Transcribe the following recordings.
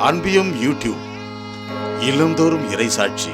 அன்பியும் YouTube இல்லந்தோறும் இறைசாட்சி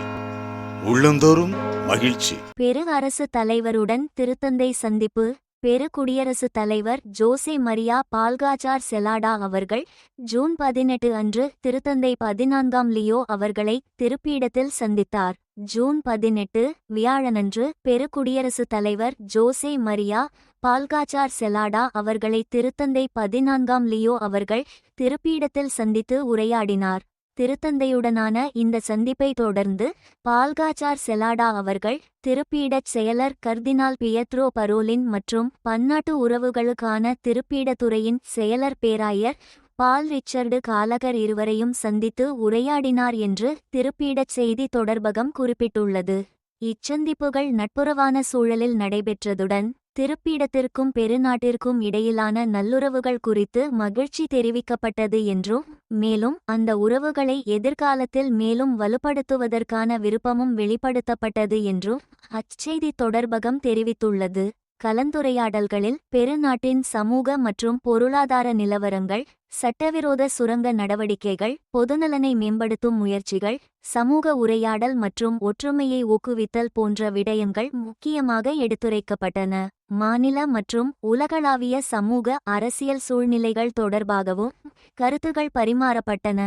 உள்ளந்தோறும் மகிழ்ச்சி. பெரு அரசு தலைவருடன் திருத்தந்தை சந்திப்பு. பெரு குடியரசுத் தலைவர் ஜோசே மரியா பால்காச்சார் செலாடா அவர்கள் ஜூன் 18 அன்று திருத்தந்தை 14ஆம் லியோ அவர்களை திருப்பீடத்தில் சந்தித்தார். ஜூன் 18 வியாழனன்று பெரு குடியரசுத் தலைவர் ஜோசே மரியா பால்காச்சார் செலாடா அவர்களை திருத்தந்தை 14ஆம் லியோ அவர்கள் திருப்பீடத்தில் சந்தித்து உரையாடினார். திருத்தந்தையுடனான இந்த சந்திப்பை தொடர்ந்து பால்காச்சார் செலாடா அவர்கள் திருப்பீடச் செயலர் கர்தினால் பியத்ரோ பரோலின் மற்றும் பன்னாட்டு உறவுகளுக்கான திருப்பீடத்துறையின் செயலர் பேராயர் பால் ரிச்சர்டு காலகர் இருவரையும் சந்தித்து உரையாடினார் என்று திருப்பீடச் செய்தி தொடர்பகம் குறிப்பிட்டுள்ளது. இச்சந்திப்புகள் நட்புறவான சூழலில் நடைபெற்றதுடன் திருப்பீடத்திற்கும் பெருநாட்டிற்கும் இடையிலான நல்லுறவுகள் குறித்து மகிழ்ச்சி தெரிவிக்கப்பட்டது என்றும் மேலும் அந்த உறவுகளை எதிர்காலத்தில் மேலும் வலுப்படுத்துவதற்கான விருப்பமும் வெளிப்படுத்தப்பட்டது என்றும் அச்செய்தி தொடர்பகம் தெரிவித்துள்ளது. கலந்துரையாடல்களில் பெருநாட்டின் சமூக மற்றும் பொருளாதார நிலவரங்கள், சட்டவிரோத சுரங்க நடவடிக்கைகள், பொதுநலனை மேம்படுத்தும் முயற்சிகள், சமூக உரையாடல் மற்றும் ஒற்றுமையை ஊக்குவித்தல் போன்ற விடயங்கள் முக்கியமாக எடுத்துரைக்கப்பட்டன. மாநில மற்றும் உலகளாவிய சமூக அரசியல் சூழ்நிலைகள் தொடர்பாகவும் கருத்துகள் பரிமாறப்பட்டன.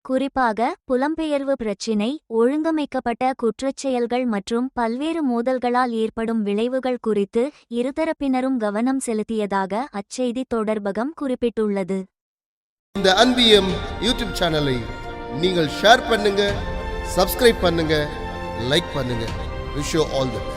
குறிப்பாக புலம்பெயர்வு பிரச்சினை, ஒழுங்கமைக்கப்பட்ட குற்றச்செயல்கள் மற்றும் பல்வேறு மோதல்களால் ஏற்படும் விளைவுகள் குறித்து இருதரப்பினரும் கவனம் செலுத்தியதாக அச்செய்தி தொடர்பகம் குறிப்பிட்டுள்ளது. இந்த அன்பியம் யூடியூப் சேனலை நீங்கள் ஷேர் பண்ணுங்க, சப்ஸ்கிரைப் பண்ணுங்க, லைக் பண்ணுங்க. Wish you all the best.